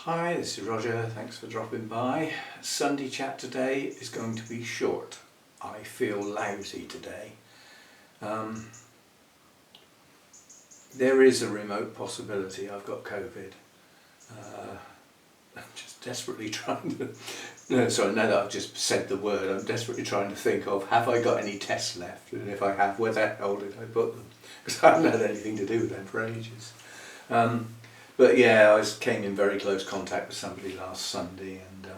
Hi, this is Roger, thanks for dropping by. Sunday chat today is going to be short. I feel lousy today. There is a remote possibility I've got COVID. I'm just desperately trying to... now that I've just said the word, I'm desperately trying to think of, have I got any tests left? And if I have, where the hell did I put them? Because I haven't had anything to do with them for ages. But yeah, I came in very close contact with somebody last Sunday, and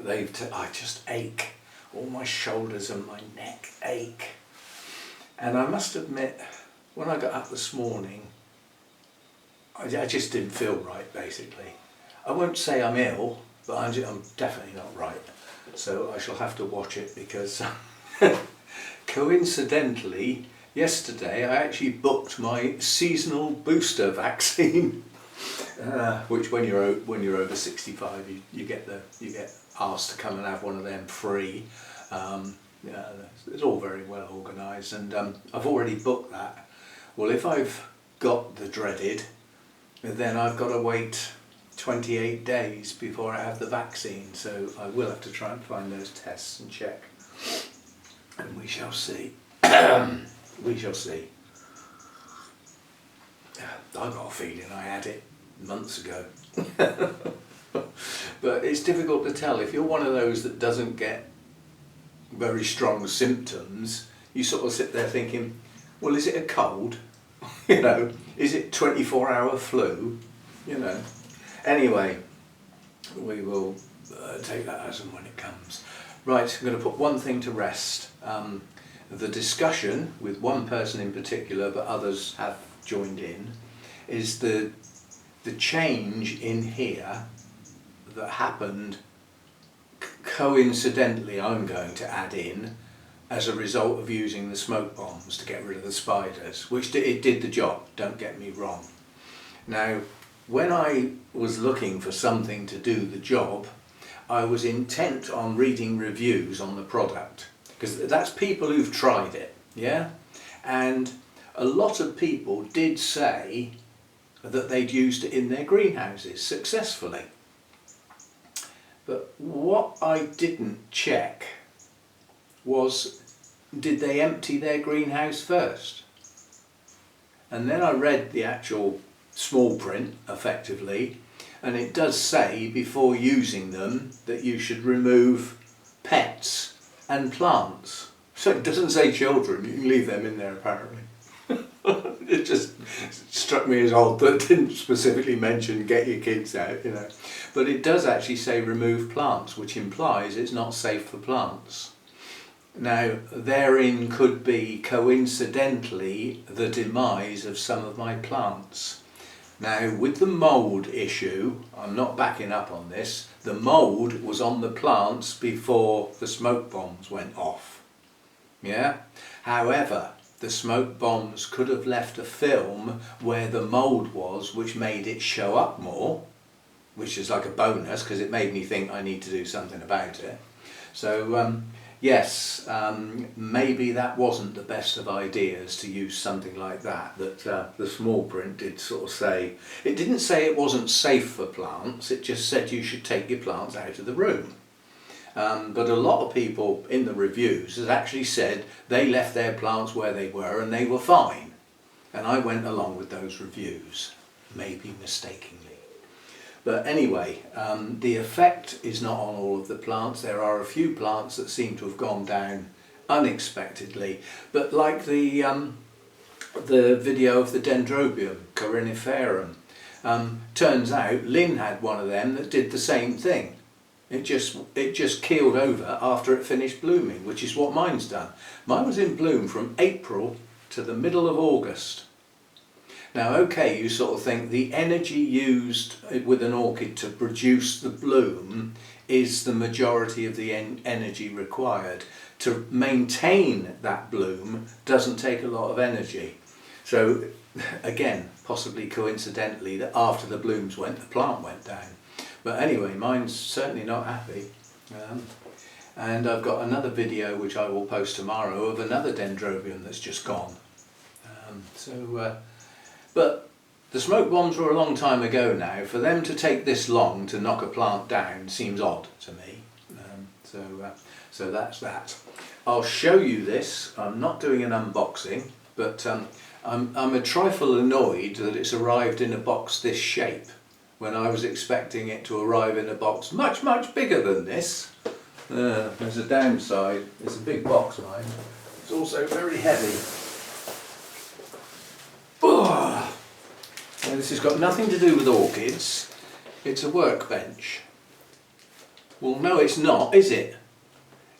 I just ache. All my shoulders and my neck ache. And I must admit, when I got up this morning, I just didn't feel right, basically. I won't say I'm ill, but I'm definitely not right. So I shall have to watch it because coincidentally, yesterday I actually booked my seasonal booster vaccine, which when you're over 65 you get asked to come and have one of them free. It's all very well organised, and I've already booked that. Well, if I've got the dreaded, then I've got to wait 28 days before I have the vaccine, so I will have to try and find those tests and check, and we shall see. We shall see. I got a feeling I had it months ago. But it's difficult to tell. If you're one of those that doesn't get very strong symptoms, you sort of sit there thinking, well, is it a cold? You know, is it 24-hour flu? You know. Anyway, we will take that as and when it comes. Right, I'm going to put one thing to rest. The discussion with one person in particular, but others have joined in, is the change in here that happened coincidentally, I'm going to add in, as a result of using the smoke bombs to get rid of the spiders, which it did the job, don't get me wrong. Now, when I was looking for something to do the job, I was intent on reading reviews on the product, because that's people who've tried it, yeah? And a lot of people did say that they'd used it in their greenhouses successfully. But what I didn't check was, did they empty their greenhouse first? And then I read the actual small print, effectively, and it does say before using them that you should remove pets and plants. So it doesn't say children, you can leave them in there apparently. It just struck me as odd that it didn't specifically mention get your kids out, you know. But it does actually say remove plants, which implies it's not safe for plants. Now, therein could be coincidentally the demise of some of my plants. Now, with the mould issue, I'm not backing up on this, the mould was on the plants before the smoke bombs went off. Yeah? However, the smoke bombs could have left a film where the mould was, which made it show up more, which is like a bonus because it made me think I need to do something about it. So yes, maybe that wasn't the best of ideas to use something like that, the small print did sort of say, it didn't say it wasn't safe for plants, it just said you should take your plants out of the room. But a lot of people in the reviews has actually said they left their plants where they were and they were fine. And I went along with those reviews, maybe mistakenly. But anyway, the effect is not on all of the plants. There are a few plants that seem to have gone down unexpectedly. But like the video of the Dendrobium coriniferum, turns out Lynn had one of them that did the same thing. It just keeled over after it finished blooming, which is what mine's done. Mine was in bloom from April to the middle of August. Now, okay, you sort of think the energy used with an orchid to produce the bloom is the majority of the energy required. To maintain that bloom doesn't take a lot of energy. So, again, possibly coincidentally, that after the blooms went, the plant went down. But anyway, mine's certainly not happy. And I've got another video which I will post tomorrow of another Dendrobium that's just gone. But The smoke bombs were a long time ago now. For them to take this long to knock a plant down seems odd to me. So that's that. I'll show you this. I'm not doing an unboxing, but I'm a trifle annoyed that it's arrived in a box this shape when I was expecting it to arrive in a box much, much bigger than this. There's a downside. It's a big box, mine. It's also very heavy. Oh. Now, this has got nothing to do with orchids. It's a workbench. Well, no, it's not, is it?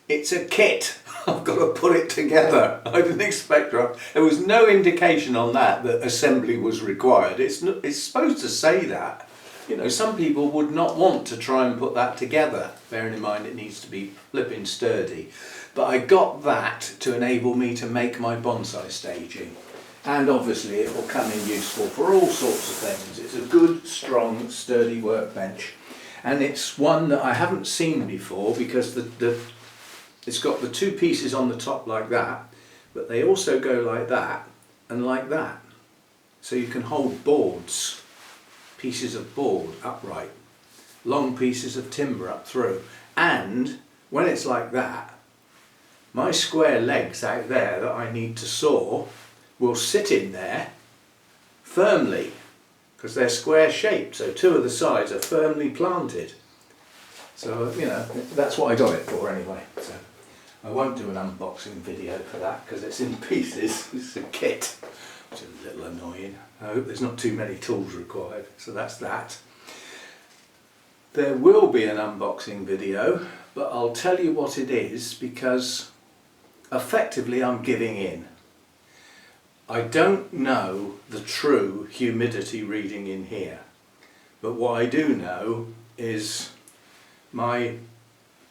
It's a kit. I've got to put it together. I didn't expect that. There was no indication on that assembly was required. It's supposed to say that. You know, some people would not want to try and put that together, bearing in mind it needs to be flipping sturdy. But I got that to enable me to make my bonsai staging. And obviously it will come in useful for all sorts of things. It's a good, strong, sturdy workbench. And it's one that I haven't seen before because it's got the two pieces on the top like that, but they also go like that and like that. So you can hold boards, pieces of board upright, long pieces of timber up through. And when it's like that, my square legs out there that I need to saw will sit in there firmly because they're square shaped, so two of the sides are firmly planted. So, you know, that's what I got it for anyway. So I won't do an unboxing video for that because it's in pieces. It's a kit, which is a little annoying. I hope there's not too many tools required. So that's that. There will be an unboxing video, but I'll tell you what it is because effectively I'm giving in. I don't know the true humidity reading in here, but what I do know is my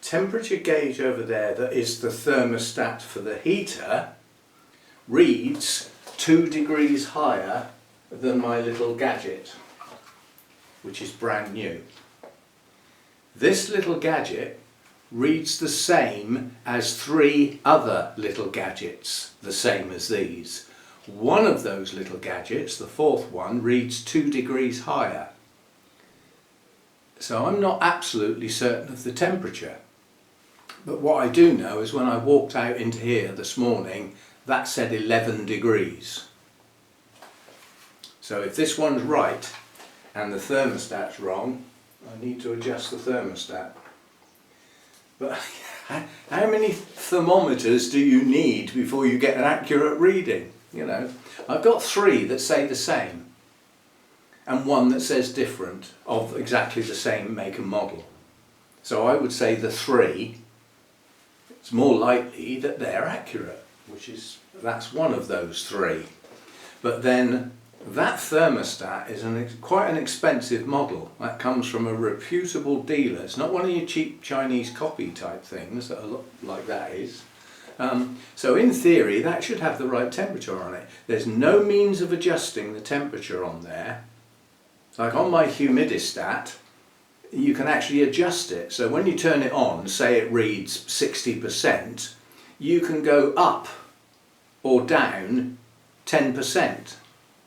temperature gauge over there, that is the thermostat for the heater, reads 2 degrees higher than my little gadget, which is brand new. This little gadget reads the same as 3 other little gadgets, the same as these. One of those little gadgets, the 4th one, reads 2 degrees higher. So I'm not absolutely certain of the temperature. But what I do know is when I walked out into here this morning, that said 11 degrees. So if this one's right and the thermostat's wrong, I need to adjust the thermostat. But how many thermometers do you need before you get an accurate reading? You know, I've got 3 that say the same and 1 that says different, of exactly the same make and model. So I would say the 3, it's more likely that they're accurate, that's one of those 3. But then that thermostat is quite an expensive model. That comes from a reputable dealer. It's not one of your cheap Chinese copy type things that a lot like that is. So in theory that should have the right temperature on it. There's no means of adjusting the temperature on there. Like on my humidistat, you can actually adjust it. So when you turn it on, say it reads 60%, you can go up or down 10%.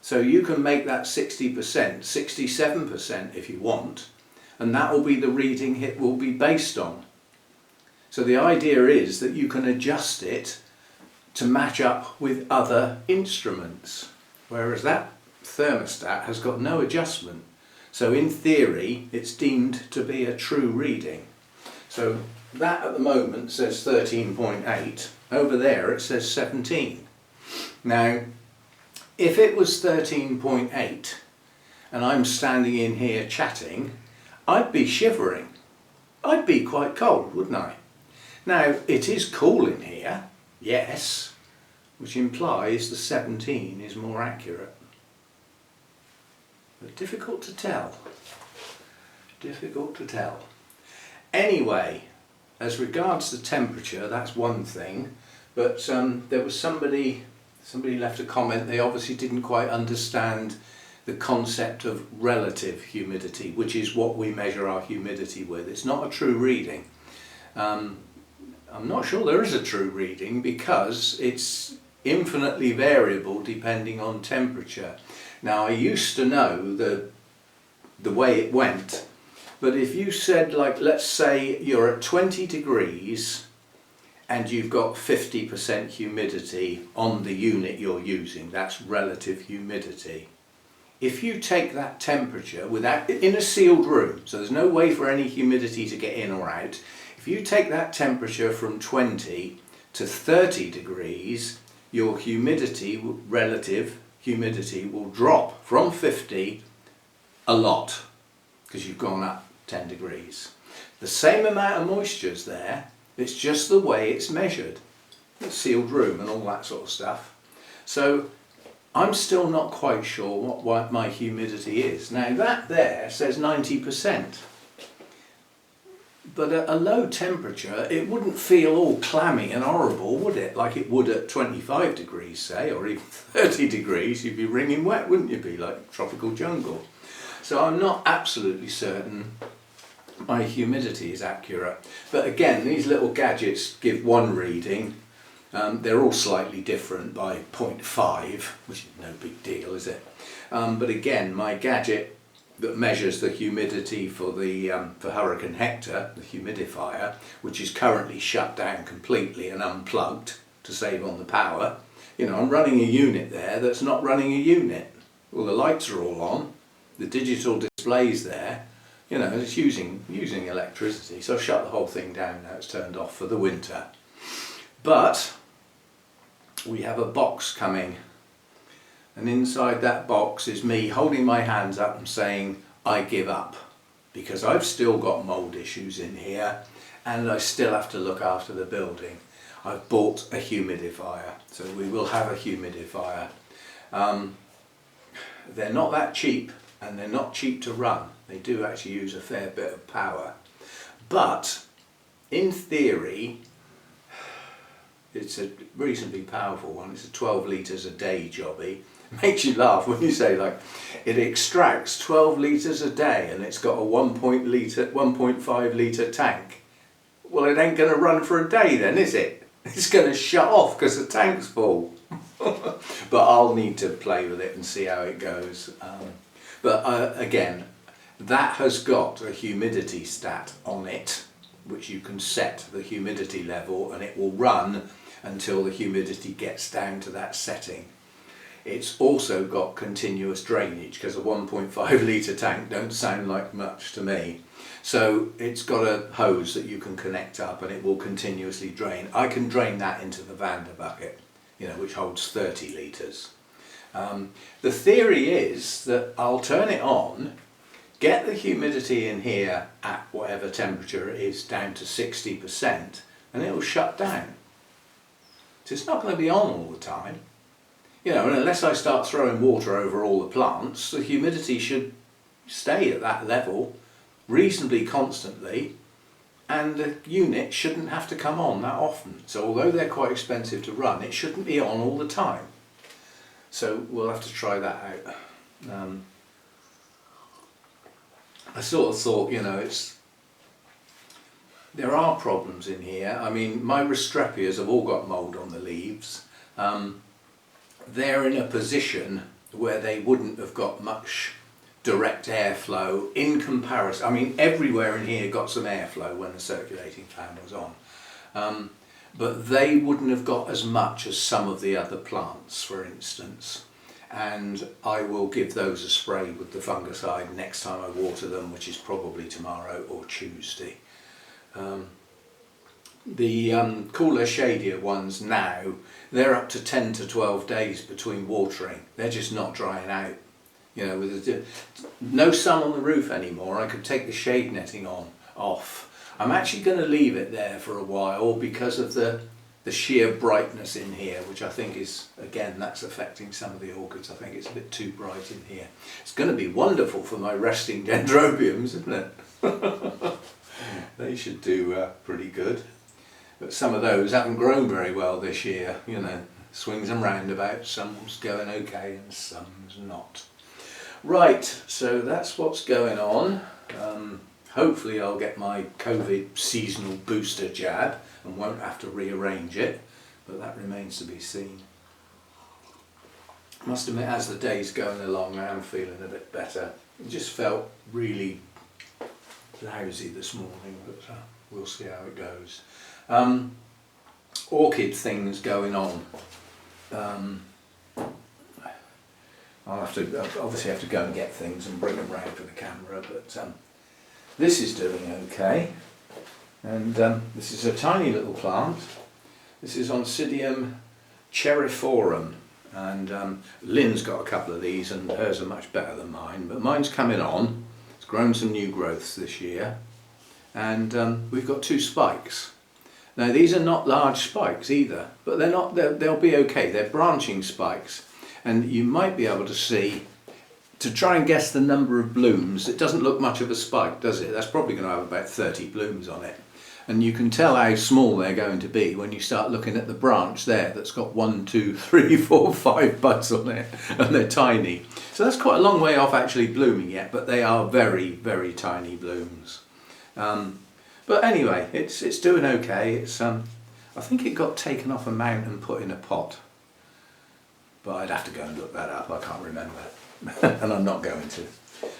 So you can make that 60%, 67% if you want, and that will be the reading it will be based on. So the idea is that you can adjust it to match up with other instruments, whereas that thermostat has got no adjustment. So in theory it's deemed to be a true reading. So that at the moment says 13.8, over there it says 17. Now if it was 13.8 and I'm standing in here chatting, I'd be shivering. I'd be quite cold, wouldn't I? Now it is cool in here, yes, which implies the 17 is more accurate. But difficult to tell. Difficult to tell. Anyway, as regards the temperature, that's one thing, but there was somebody left a comment. They obviously didn't quite understand the concept of relative humidity, which is what we measure our humidity with. It's not a true reading. I'm not sure there is a true reading because it's infinitely variable depending on temperature. Now I used to know the way it went, but if you said, like, let's say you're at 20 degrees and you've got 50% humidity on the unit you're using, that's relative humidity. If you take that temperature in a sealed room, so there's no way for any humidity to get in or out, if you take that temperature from 20 to 30 degrees, your humidity, relative humidity, will drop from 50 a lot, because you've gone up 10 degrees. The same amount of moisture's there, it's just the way it's measured. It's sealed room and all that sort of stuff. So I'm still not quite sure what my humidity is. Now that there says 90%. But at a low temperature, it wouldn't feel all clammy and horrible, would it? Like it would at 25 degrees, say, or even 30 degrees, you'd be wringing wet, wouldn't you be, like tropical jungle? So I'm not absolutely certain my humidity is accurate. But again, these little gadgets give one reading. They're all slightly different by 0.5, which is no big deal, is it? But again, my gadget that measures the humidity for Hurricane Hector, the humidifier, which is currently shut down completely and unplugged to save on the power. You know, I'm running a unit there that's not running a unit. Well, the lights are all on, the digital display's there, you know, it's using electricity. So I've shut the whole thing down now, it's turned off for the winter. But we have a box coming. And inside that box is me holding my hands up and saying, I give up. Because I've still got mould issues in here and I still have to look after the building. I've bought a humidifier, so we will have a humidifier. They're not that cheap and they're not cheap to run. They do actually use a fair bit of power. But in theory, it's a reasonably powerful one. It's a 12 litres a day jobby. It makes you laugh when you say, like, it extracts 12 litres a day and it's got a 1.5 litre tank. Well, it ain't going to run for a day then, is it? It's going to shut off because the tank's full. But I'll need to play with it and see how it goes. Again, that has got a humidity stat on it, which you can set the humidity level and it will run until the humidity gets down to that setting. It's also got continuous drainage because a 1.5 litre tank don't sound like much to me. So it's got a hose that you can connect up and it will continuously drain. I can drain that into the Vander bucket, you know, which holds 30 litres. The theory is that I'll turn it on, get the humidity in here at whatever temperature it is down to 60% and it will shut down. So it's not going to be on all the time. You know, and unless I start throwing water over all the plants, the humidity should stay at that level reasonably constantly and the unit shouldn't have to come on that often. So although they're quite expensive to run, it shouldn't be on all the time. So we'll have to try that out. I sort of thought, you know, there are problems in here. I mean, my Restrepias have all got mould on the leaves. They're in a position where they wouldn't have got much direct airflow in comparison. I mean, everywhere in here got some airflow when the circulating fan was on. But they wouldn't have got as much as some of the other plants, for instance. And I will give those a spray with the fungicide next time I water them, which is probably tomorrow or Tuesday. The cooler, shadier ones now, they're up to 10 to 12 days between watering. They're just not drying out. You know, with no sun on the roof anymore, I could take the shade netting off. I'm actually going to leave it there for a while because of the sheer brightness in here, which I think is, again, that's affecting some of the orchids. I think it's a bit too bright in here. It's going to be wonderful for my resting dendrobiums, isn't it? They should do pretty good. But some of those haven't grown very well this year, you know, swings and roundabouts, some's going okay and some's not. Right, so that's what's going on. Hopefully I'll get my COVID seasonal booster jab and won't have to rearrange it, but that remains to be seen. must admit, as the day's going along, I am feeling a bit better. It just felt really lousy this morning, but we'll see how it goes. Orchid things going on. I'll obviously have to go and get things and bring them round for the camera, but this is doing okay. And this is a tiny little plant. This is Oncidium cherriforum, and Lynn's got a couple of these and hers are much better than mine, but mine's coming on. It's grown some new growths this year, and we've got 2 spikes. Now these are not large spikes either, but they'll be okay. They're branching spikes, and you might be able to see, to try and guess the number of blooms. It doesn't look much of a spike, does it? That's probably going to have about 30 blooms on it. And you can tell how small they're going to be when you start looking at the branch there that's got 1, 2, 3, 4, 5 buds on it, and they're tiny. So that's quite a long way off actually blooming yet, but they are very, very tiny blooms. But anyway, it's doing okay. It's I think it got taken off a mount and put in a pot, but I'd have to go and look that up. I can't remember, and I'm not going to.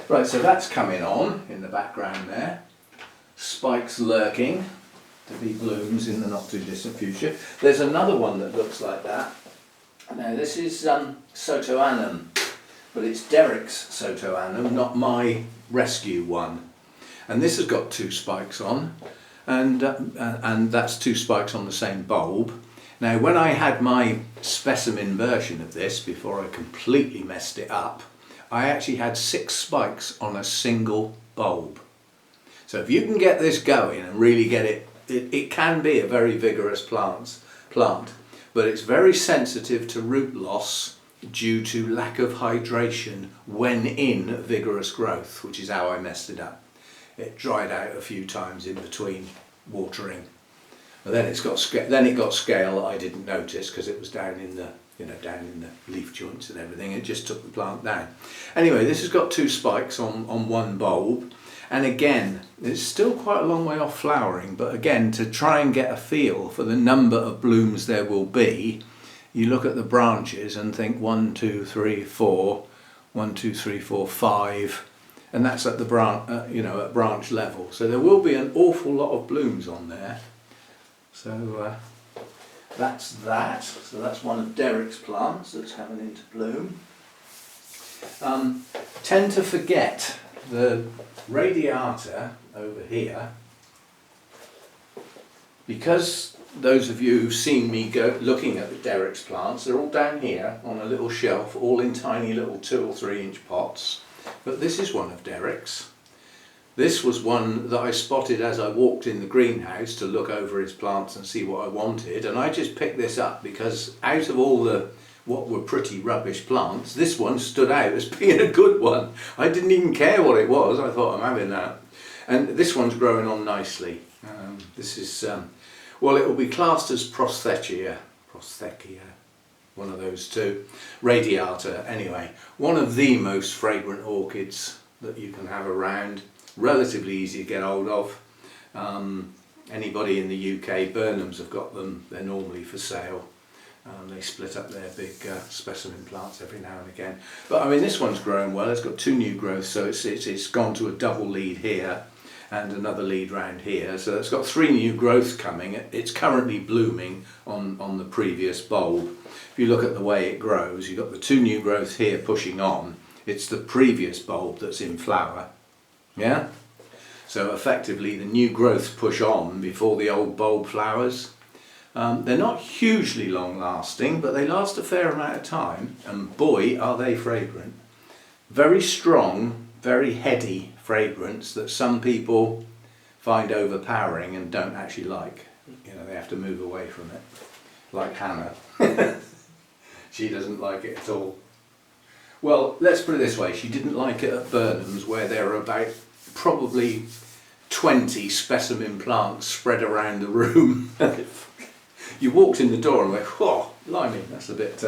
Right, so that's coming on in the background there. Spikes lurking to be blooms in the not too distant future. There's another one that looks like that. Now this is Sotoanum, but it's Derek's Sotoanum, not my rescue one. And this has got 2 spikes on, and that's 2 spikes on the same bulb. Now when I had my specimen version of this, before I completely messed it up, I actually had 6 spikes on a single bulb. So if you can get this going and really get it can be a very vigorous plant, but it's very sensitive to root loss due to lack of hydration when in vigorous growth, which is how I messed it up. It dried out a few times in between watering. And then it got scale that I didn't notice because it was down in the down in the leaf joints and everything. It just took the plant down. Anyway, this has got 2 spikes on one bulb. And again, it's still quite a long way off flowering, but again, to try and get a feel for the number of blooms there will be, you look at the branches and think 1, 2, 3, 4, 1, 2, 3, 4, 5, and that's at the branch, at branch level. So there will be an awful lot of blooms on there. So that's that. So that's one of Derek's plants that's coming into bloom. Tend to forget the radiata over here, because those of you who've seen me go looking at the Derek's plants, they're all down here on a little shelf, all in tiny little 2 or 3 inch pots. But this is one of Derek's. This was one that I spotted as I walked in the greenhouse to look over his plants and see what I wanted, and I just picked this up because out of all the what were pretty rubbish plants, this one stood out as being a good one. I didn't even care what it was, I thought I'm having that. And this one's growing on nicely. This is, well, it will be classed as Prosthecia, one of those 2. Radiata, anyway. One of the most fragrant orchids that you can have around. Relatively easy to get hold of. Anybody in the UK, Burnham's have got them, they're normally for sale. They split up their big specimen plants every now and again. But I mean, this one's growing well. It's got 2 new growths, so it's gone to a double lead here and another lead round here. So it's got 3 new growths coming. It's currently blooming on the previous bulb. If you look at the way it grows, you've got the 2 new growths here pushing on. It's the previous bulb that's in flower. Yeah? So effectively the new growths push on before the old bulb flowers. They're not hugely long lasting, but they last a fair amount of time, and boy are they fragrant. Very strong, very heady fragrance that some people find overpowering and don't actually like. They have to move away from it. Like Hannah. She doesn't like it at all. Well, let's put it this way, she didn't like it at Burnham's, where there are about probably 20 specimen plants spread around the room. You walked in the door and went, oh, blimey, that's a bit,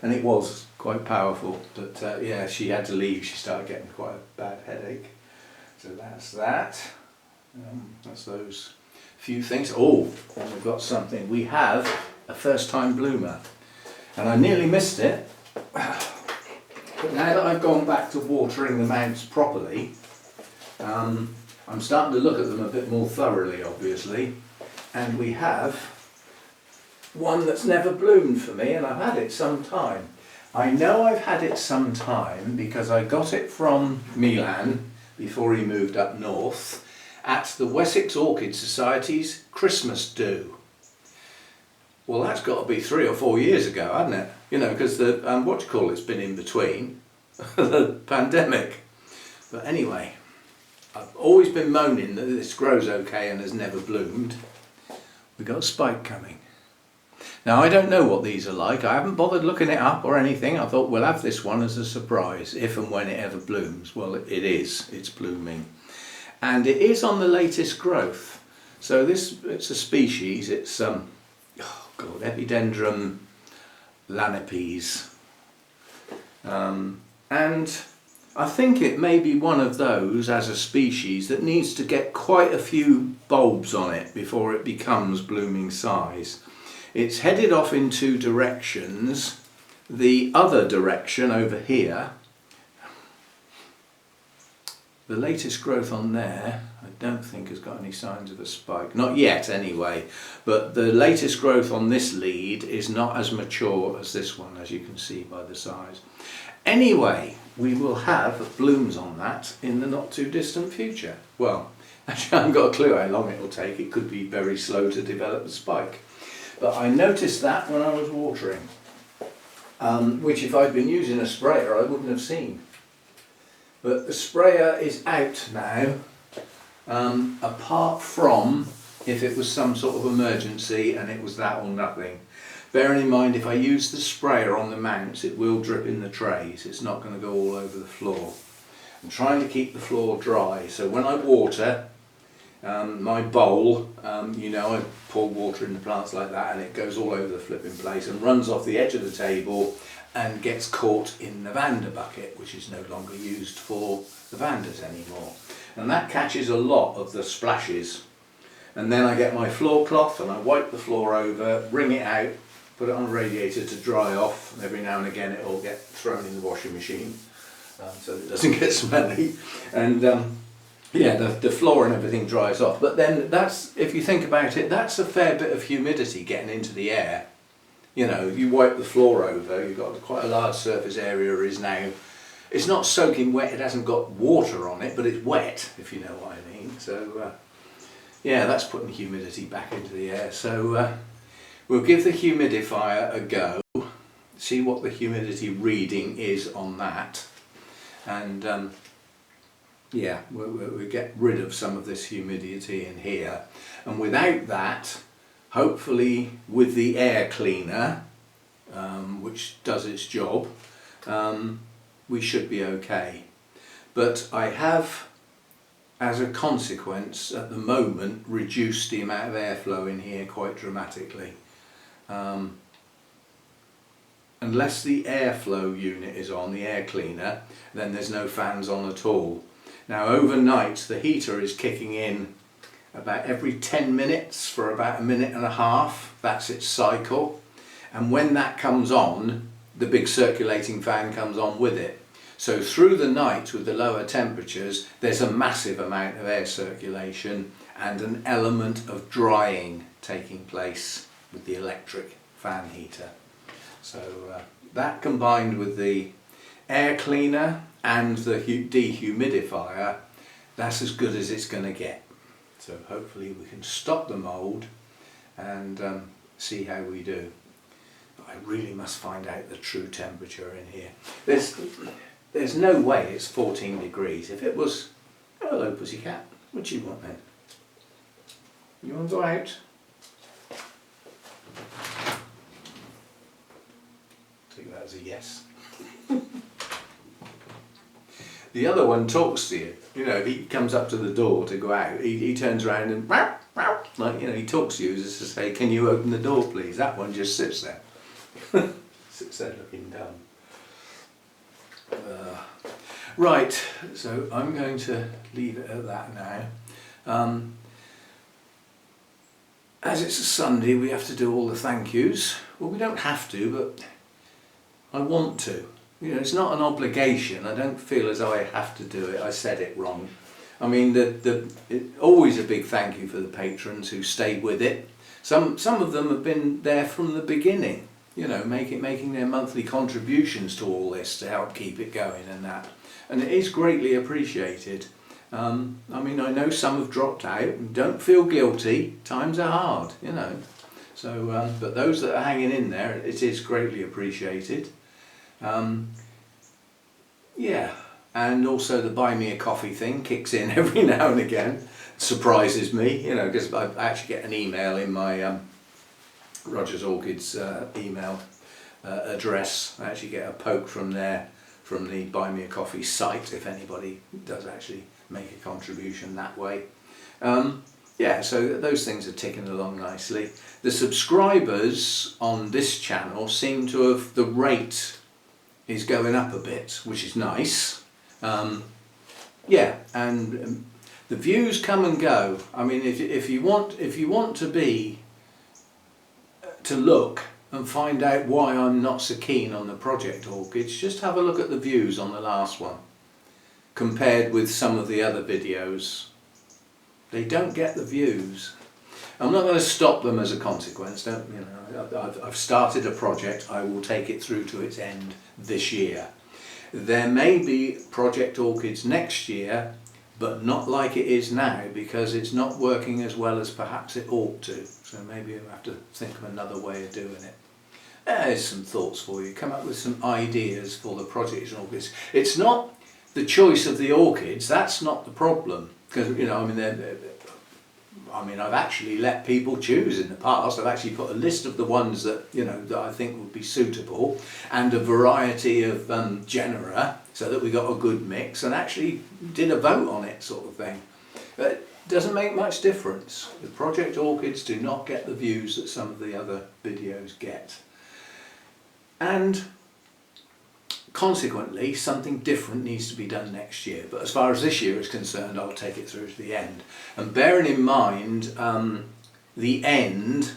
and it was quite powerful, but yeah, she had to leave. She started getting quite a bad headache. So that's that. That's those few things. Oh, and we've got something. We have a first time bloomer, and I nearly missed it But now that I've gone back to watering the mounts properly, I'm starting to look at them a bit more thoroughly, obviously, and we have one that's never bloomed for me, and I've had it some time. I know I've had it some time because I got it from Milan before he moved up north at the Wessex Orchid Society's Christmas do. Well, that's got to be 3 or 4 years ago, hasn't it? You know, because the it's been in between the pandemic. But anyway, I've always been moaning that this grows okay and has never bloomed. We got a spike coming. Now I don't know what these are like. I haven't bothered looking it up or anything. I thought we'll have this one as a surprise if and when it ever blooms. Well, it is. It's blooming, and it is on the latest growth. So it's a species. It's Epidendrum lanipes, and I think it may be one of those as a species that needs to get quite a few bulbs on it before it becomes blooming size. It's headed off in 2 directions. The other direction over here, the latest growth on there, I don't think has got any signs of a spike. Not yet anyway, but the latest growth on this lead is not as mature as this one, as you can see by the size. Anyway, we will have blooms on that in the not too distant future. Well, actually I haven't got a clue how long it will take. It could be very slow to develop a spike. But I noticed that when I was watering, which if I'd been using a sprayer I wouldn't have seen. But the sprayer is out now, apart from if it was some sort of emergency and it was that or nothing. Bearing in mind, if I use the sprayer on the mounts, it will drip in the trays. It's not going to go all over the floor. I'm trying to keep the floor dry, so when I water, my bowl, you know, I pour water in the plants like that and it goes all over the flipping place and runs off the edge of the table and gets caught in the Vanda bucket, which is no longer used for the Vandas anymore. And that catches a lot of the splashes. And then I get my floor cloth and I wipe the floor over, wring it out, put it on a radiator to dry off, and every now and again it will get thrown in the washing machine so it doesn't get smelly. And yeah, the floor and everything dries off. But then that's, if you think about it, that's a fair bit of humidity getting into the air. You know, you wipe the floor over, you've got quite a large surface area is now. It's not soaking wet, it hasn't got water on it, but it's wet, if you know what I mean. So yeah, that's putting humidity back into the air. So we'll give the humidifier a go, see what the humidity reading is on that, and yeah, we'll get rid of some of this humidity in here. And without that, hopefully with the air cleaner, which does its job, we should be okay. But I have, as a consequence, at the moment, reduced the amount of airflow in here quite dramatically. Unless the airflow unit is on, the air cleaner, then there's no fans on at all. Now overnight the heater is kicking in about every 10 minutes for about 1.5 minutes. That's its cycle. And when that comes on, the big circulating fan comes on with it. So through the night with the lower temperatures, there's a massive amount of air circulation and an element of drying taking place with the electric fan heater. So that combined with the air cleaner and the dehumidifier, that's as good as it's going to get. So hopefully we can stop the mould and see how we do. But I really must find out the true temperature in here. There's no way it's 14 degrees. If it was, hello pussycat, what do you want then? You want to go out? Take that as a yes. The other one talks to you. You know, if he comes up to the door to go out, he turns around and like, you know, he talks to you as to say, can you open the door please? That one just sits there. Sits there looking dumb. Right, so I'm going to leave it at that now. As it's a Sunday, we have to do all the thank yous. Well, we don't have to, but I want to. You know, it's not an obligation. I don't feel as though I have to do it. I said it wrong. I mean, always a big thank you for the patrons who stay with it. Some of them have been there from the beginning, you know, making their monthly contributions to all this to help keep it going and that. And it is greatly appreciated. I mean, I know some have dropped out. Don't feel guilty. Times are hard, you know. So, but those that are hanging in there, it is greatly appreciated. Yeah, and also the buy me a coffee thing kicks in every now and again. Surprises me, you know, because I actually get an email in my Rogers Orchids email address. I actually get a poke from there, from the buy me a coffee site, if anybody does actually make a contribution that way. Yeah, so those things are ticking along nicely. The subscribers on this channel seem to have, the rate is going up a bit, which is nice. Yeah, and the views come and go. I mean, if you want to look and find out why I'm not so keen on the Project Orchids, just have a look at the views on the last one compared with some of the other videos. They don't get the views. I'm not going to stop them as a consequence. Don't, you know, I've started a project. I will take it through to its end this year. There may be Project Orchids next year, but not like it is now, because it's not working as well as perhaps it ought to. So maybe we'll have to think of another way of doing it. There's some thoughts for you. Come up with some ideas for the Project Orchids. It's not the choice of the orchids. That's not the problem. Because, you know, I mean, I've actually let people choose in the past. I've actually put a list of the ones that, you know, that I think would be suitable, and a variety of genera, so that we got a good mix, and actually did a vote on it, sort of thing. But it doesn't make much difference. The Project Orchids do not get the views that some of the other videos get. And consequently, something different needs to be done next year. But as far as this year is concerned, I'll take it through to the end. And bearing in mind, the end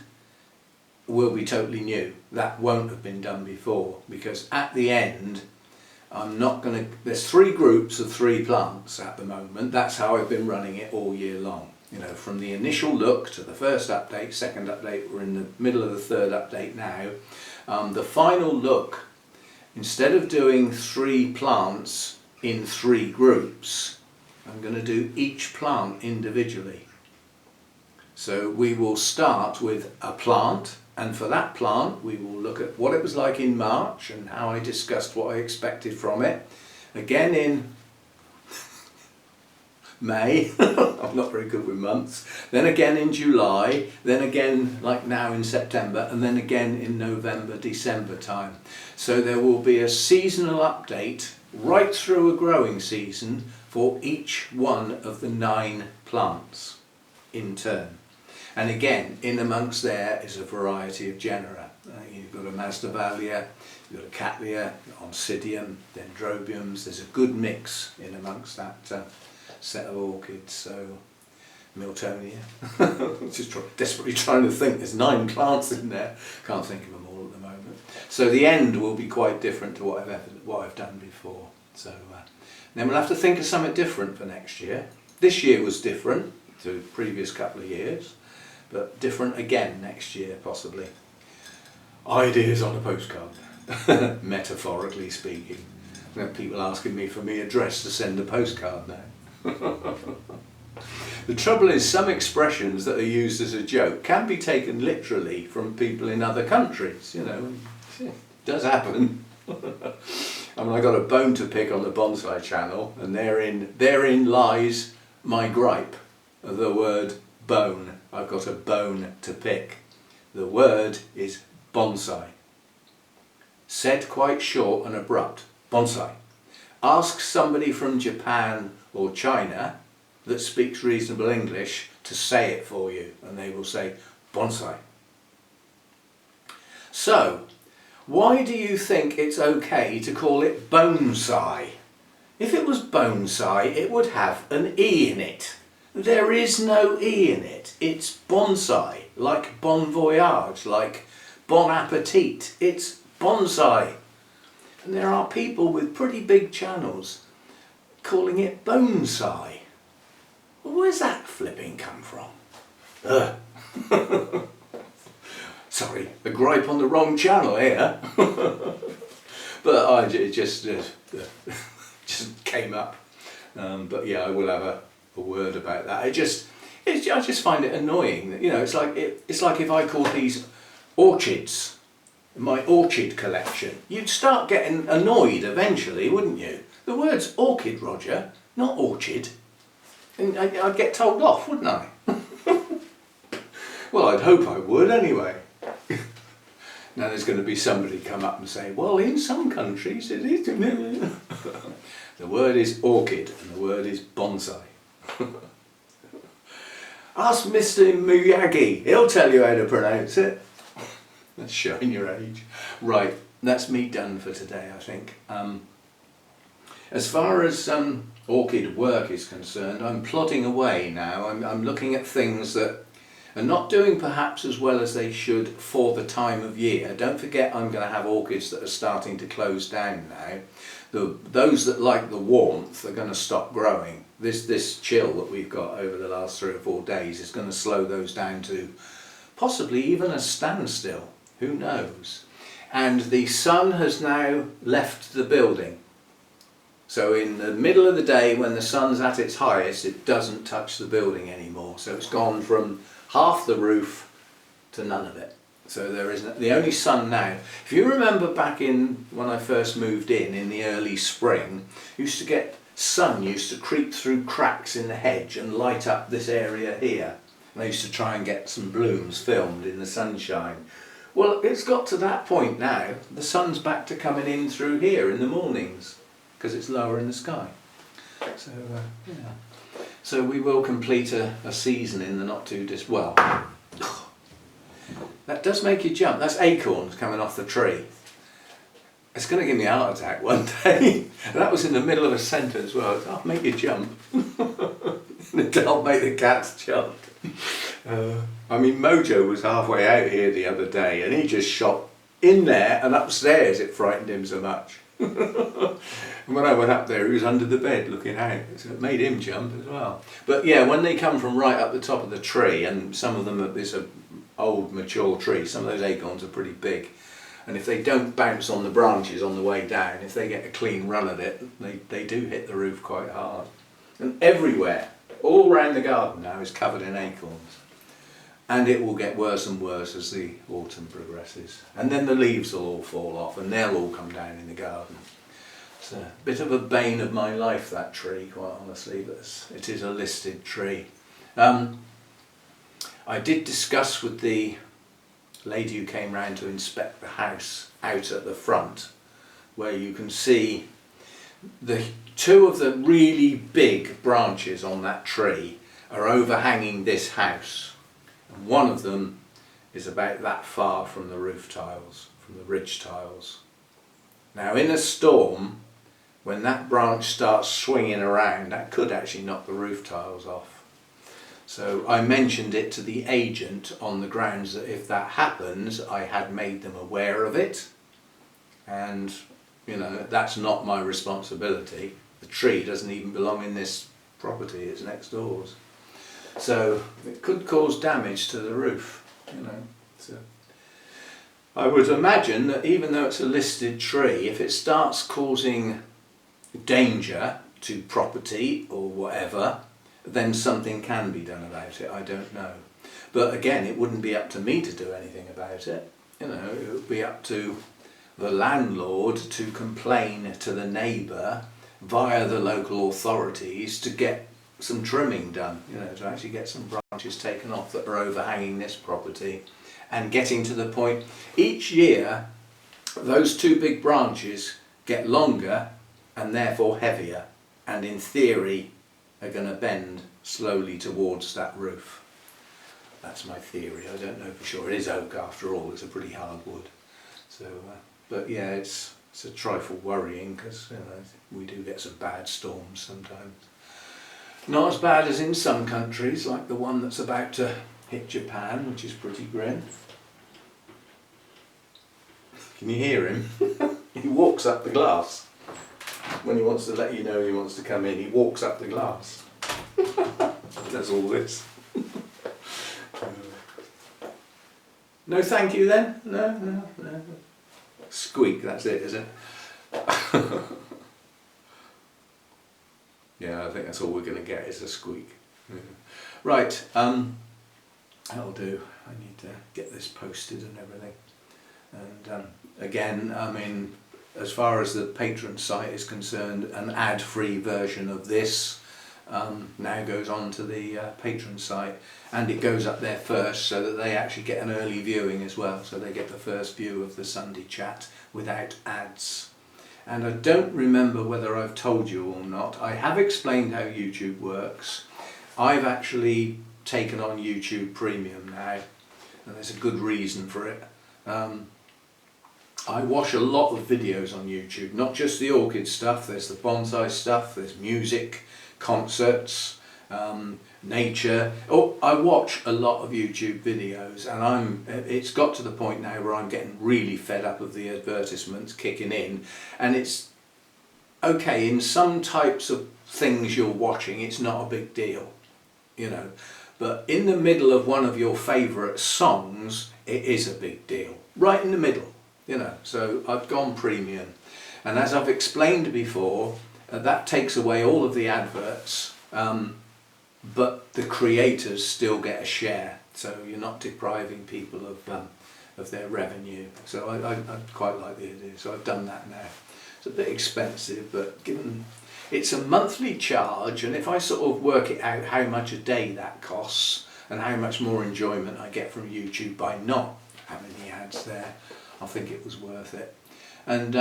will be totally new. That won't have been done before, because at the end, I'm not going to... There's 3 groups of 3 plants at the moment. That's how I've been running it all year long. You know, from the initial look to the first update, second update, we're in the middle of the 3rd update now. The final look, instead of doing 3 plants in 3 groups, I'm going to do each plant individually. So we will start with a plant, and for that plant we will look at what it was like in March and how I discussed what I expected from it. Again in May, I'm not very good with months, then again in July, then again like now in September, and then again in November, December time. So there will be a seasonal update right through a growing season for each one of the 9 plants in turn. And again, in amongst there is a variety of genera. You've got a Masdevallia, you've got a Cattleya, Oncidium, Dendrobiums. There's a good mix in amongst that set of orchids. So Miltonia, just desperately trying to think. There's 9 plants in there. Can't think of them all at the moment. So the end will be quite different to what I've done before. So then we'll have to think of something different for next year. This year was different to the previous couple of years, but different again next year possibly. Ideas on a postcard, metaphorically speaking. I have people asking me for my address to send a postcard now. The trouble is, some expressions that are used as a joke can be taken literally from people in other countries, you know. It does happen. I mean, I got a bone to pick on the bonsai channel, and therein lies my gripe. The word bone. I've got a bone to pick. The word is bonsai. Said quite short and abrupt. Bonsai. Ask somebody from Japan or China that speaks reasonable English to say it for you, and they will say bonsai. So, why do you think it's okay to call it bonsai? If it was bonsai, it would have an E in it. There is no E in it. It's bonsai, like bon voyage, like bon appetit. It's bonsai. And there are people with pretty big channels calling it bonsai. Well, where's that flipping come from? Ugh. Sorry, a gripe on the wrong channel here. But it just came up. But yeah, I will have a word about that. I just find it annoying that, you know, it's like if I called these orchids, my orchid collection, you'd start getting annoyed eventually, wouldn't you? The word's orchid, Roger, not orchid. And I'd get told off, wouldn't I? Well, I'd hope I would anyway. Now there's going to be somebody come up and say, well, in some countries it is. The word is orchid and the word is bonsai. Ask Mr. Miyagi, he'll tell you how to pronounce it. That's showing your age. Right, that's me done for today, I think. As far as orchid work is concerned, I'm plodding away now. I'm looking at things that are not doing perhaps as well as they should for the time of year. Don't forget, I'm going to have orchids that are starting to close down now. Those that like the warmth are going to stop growing. This chill that we've got over the last 3 or 4 days is going to slow those down to possibly even a standstill. Who knows? And the sun has now left the building. So in the middle of the day when the sun's at its highest, it doesn't touch the building anymore. So it's gone from half the roof to none of it. So there isn't the only sun now. If you remember back in when I first moved in the early spring, used to get sun used to creep through cracks in the hedge and light up this area here. And I used to try and get some blooms filmed in the sunshine. Well, it's got to that point now. The sun's back to coming in through here in the mornings because it's lower in the sky. So yeah. So we will complete a season in the not too distant. Well, that does make you jump. That's acorns coming off the tree. It's going to give me a heart attack one day. That was in the middle of a sentence. Well, I'll make you jump. I'll make the cats jump. I mean, Mojo was halfway out here the other day and he just shot in there and upstairs. It frightened him so much. And when I went up there, he was under the bed looking out, so it made him jump as well. But yeah, when they come from right up the top of the tree, and some of them, it's an old mature tree, some of those acorns are pretty big, and if they don't bounce on the branches on the way down, if they get a clean run at it, they do hit the roof quite hard. And everywhere, all around the garden now, is covered in acorns. And it will get worse and worse as the autumn progresses. And then the leaves will all fall off and they'll all come down in the garden. It's a bit of a bane of my life, that tree, quite honestly, but it is a listed tree. I did discuss with the lady who came round to inspect the house out at the front, where you can see the 2 of the really big branches on that tree are overhanging this house. And one of them is about that far from the roof tiles, from the ridge tiles. Now in a storm, when that branch starts swinging around, that could actually knock the roof tiles off. So I mentioned it to the agent on the grounds that if that happens, I had made them aware of it. And, you know, that's not my responsibility. The tree doesn't even belong in this property, it's next door's. So it could cause damage to the roof, you know. So I would imagine that even though it's a listed tree, if it starts causing danger to property or whatever, then something can be done about it. I don't know. But again, it wouldn't be up to me to do anything about it. You know, it would be up to the landlord to complain to the neighbour via the local authorities to get some trimming done, you know, to actually get some branches taken off that are overhanging this property, and getting to the point each year those 2 big branches get longer and therefore heavier, and in theory are going to bend slowly towards that roof. That's my theory. I don't know for sure. It is oak after all. It's a pretty hard wood. So but yeah, it's a trifle worrying because, you know, we do get some bad storms sometimes. Not as bad as in some countries, like the one that's about to hit Japan, which is pretty grim. Can you hear him? He walks up the glass. When he wants to let you know he wants to come in, he walks up the glass. Does all this. No thank you then? No. Squeak, that's it, is it? Yeah, I think that's all we're going to get is a squeak. Right, that'll do. I need to get this posted and everything. And again, I mean, as far as the patron site is concerned, an ad-free version of this now goes on to the patron site, and it goes up there first so that they actually get an early viewing as well, so they get the first view of the Sunday chat without ads. And I don't remember whether I've told you or not, I have explained how YouTube works. I've actually taken on YouTube Premium now, and there's a good reason for it. I watch a lot of videos on YouTube, not just the orchid stuff, there's the bonsai stuff, there's music, concerts, nature. Oh, I watch a lot of YouTube videos, and it's got to the point now where I'm getting really fed up of the advertisements kicking in, and it's okay, in some types of things you're watching it's not a big deal, you know, but in the middle of one of your favourite songs it is a big deal, right in the middle, you know. So I've gone premium, and as I've explained before, that takes away all of the adverts, but the creators still get a share, so you're not depriving people of their revenue. So I quite like the idea, so I've done that now. It's a bit expensive, but given it's a monthly charge, and if I sort of work it out how much a day that costs and how much more enjoyment I get from YouTube by not having the ads there, I think it was worth it. And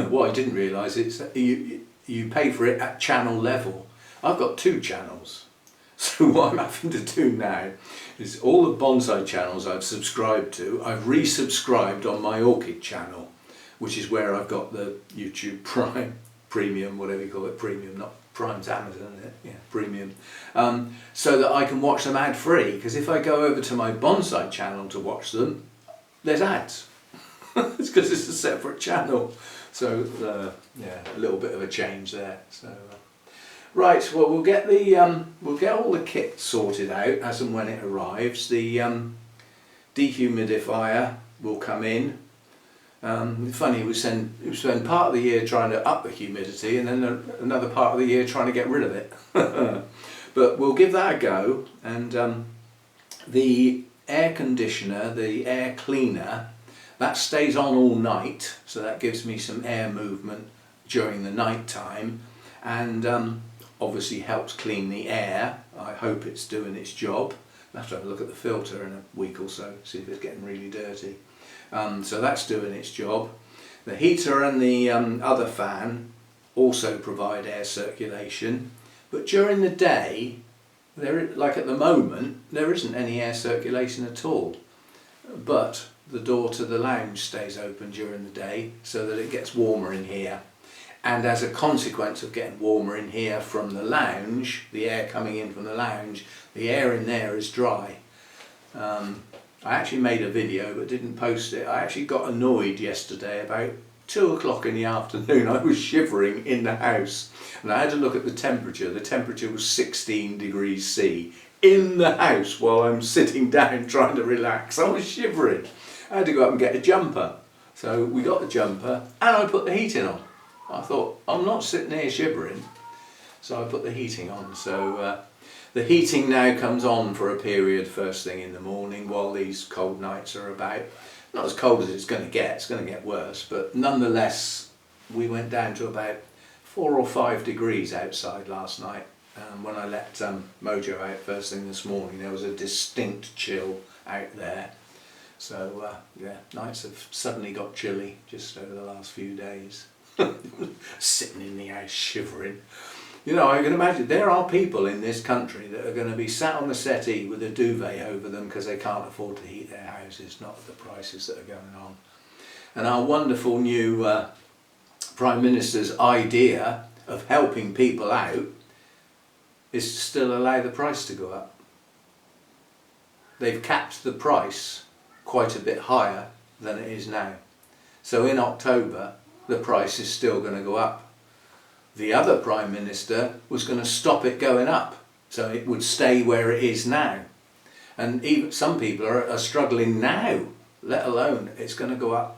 what I didn't realise is that you pay for it at channel level. I've got 2 channels, so what I'm having to do now is all the bonsai channels I've subscribed to, I've resubscribed on my orchid channel, which is where I've got the YouTube Prime, Premium, whatever you call it, Premium, not Prime's Amazon, isn't it? Yeah, Premium, so that I can watch them ad free, because if I go over to my bonsai channel to watch them, there's ads. It's because it's a separate channel. So yeah, a little bit of a change there. So right, well we'll get all the kit sorted out as and when it arrives. The dehumidifier will come in. Funny, we spend part of the year trying to up the humidity, and then another part of the year trying to get rid of it. But we'll give that a go. And the air conditioner, the air cleaner, that stays on all night, so that gives me some air movement during the night time, and obviously helps clean the air. I hope it's doing its job. I'll have to have a look at the filter in a week or so, see if it's getting really dirty. So that's doing its job. The heater and the other fan also provide air circulation, but during the day, like at the moment, there isn't any air circulation at all. But the door to the lounge stays open during the day so that it gets warmer in here, and as a consequence of getting warmer in here from the lounge, the air coming in from the lounge, the air in there is dry. I actually made a video but didn't post it. I actually got annoyed yesterday about 2 o'clock in the afternoon. I was shivering in the house, and I had to look at the temperature. The temperature was 16 degrees C in the house while I'm sitting down trying to relax. I was shivering. I had to go up and get a jumper. So we got the jumper and I put the heating on. I thought, I'm not sitting here shivering. So I put the heating on. So the heating now comes on for a period first thing in the morning while these cold nights are about. Not as cold as it's going to get worse, but nonetheless we went down to about 4 or 5 degrees outside last night. When I let Mojo out first thing this morning, there was a distinct chill out there. So yeah, nights have suddenly got chilly just over the last few days. Sitting in the house shivering. You know, I can imagine there are people in this country that are going to be sat on the settee with a duvet over them because they can't afford to heat their houses, not at the prices that are going on. And our wonderful new Prime Minister's idea of helping people out is to still allow the price to go up. They've capped the price quite a bit higher than it is now. So in October, the price is still going to go up. The other Prime Minister was going to stop it going up, so it would stay where it is now. And even some people are struggling now, let alone it's going to go up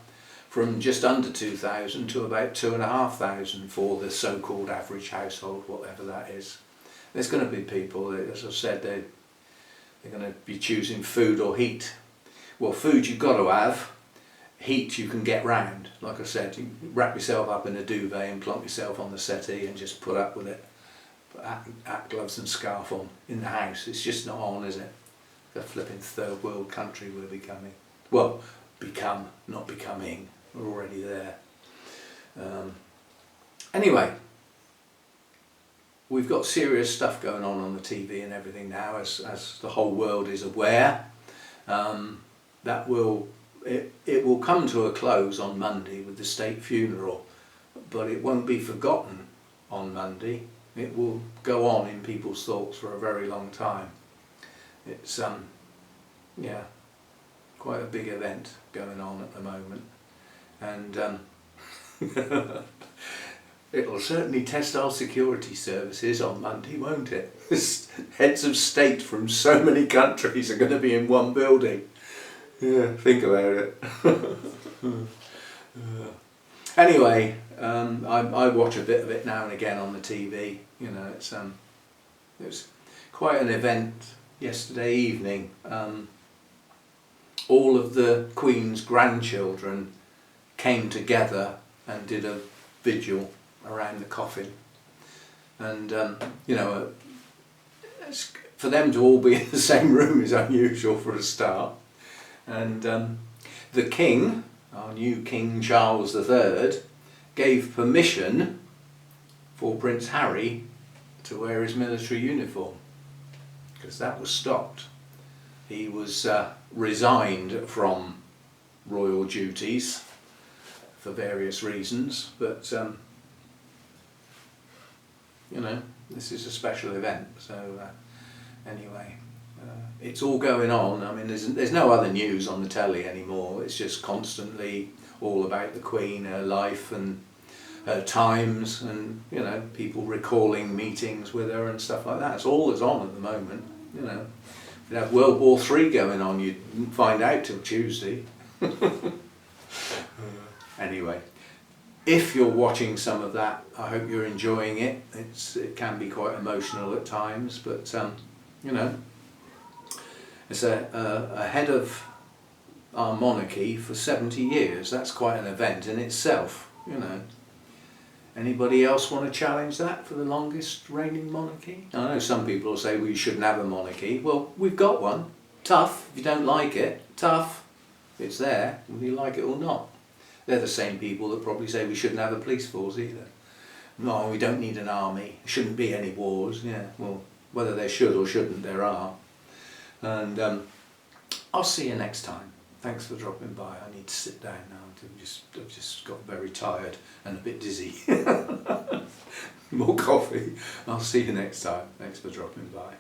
from just under 2,000 to about 2,500 for the so-called average household, whatever that is. There's going to be people, as I've said, they're going to be choosing food or heat. Well, food you've got to have, heat you can get round. Like I said, you wrap yourself up in a duvet and plonk yourself on the settee and just put up with it. Put hat, gloves and scarf on in the house. It's just not on, is it? The flipping third world country we're becoming. Well, not becoming. We're already there. Anyway, we've got serious stuff going on the TV and everything now, as the whole world is aware. It will come to a close on Monday with the state funeral, but it won't be forgotten on Monday. It will go on in people's thoughts for a very long time. It's yeah, quite a big event going on at the moment, and it'll certainly test our security services on Monday, won't it? Heads of state from so many countries are going to be in one building. Yeah, think about it. Anyway, I watch a bit of it now and again on the TV. You know, it was quite an event yesterday evening. All of the Queen's grandchildren came together and did a vigil around the coffin, and you know, for them to all be in the same room is unusual for a start. And the King, our new King Charles III, gave permission for Prince Harry to wear his military uniform, because that was stopped. He was resigned from royal duties for various reasons, but you know, this is a special event, so anyway, it's all going on. I mean, there's no other news on the telly anymore. It's just constantly all about the Queen, her life and her times, and you know, people recalling meetings with her and stuff like that. It's all that's on at the moment. You know, if you have World War III going on, you'd find out till Tuesday. Anyway, if you're watching some of that, I hope you're enjoying it. It can be quite emotional at times, but you know, it's a head of our monarchy for 70 years. That's quite an event in itself, you know. Anybody else want to challenge that for the longest reigning monarchy? I know some people will say we shouldn't have a monarchy. Well, we've got one. Tough if you don't like it. Tough. It's there, whether you like it or not. They're the same people that probably say we shouldn't have a police force either. No, we don't need an army. There shouldn't be any wars. Yeah, well, whether there should or shouldn't, there are. And I'll see you next time. Thanks for dropping by. I need to sit down now. I've just got very tired and a bit dizzy. More coffee. I'll see you next time. Thanks for dropping by.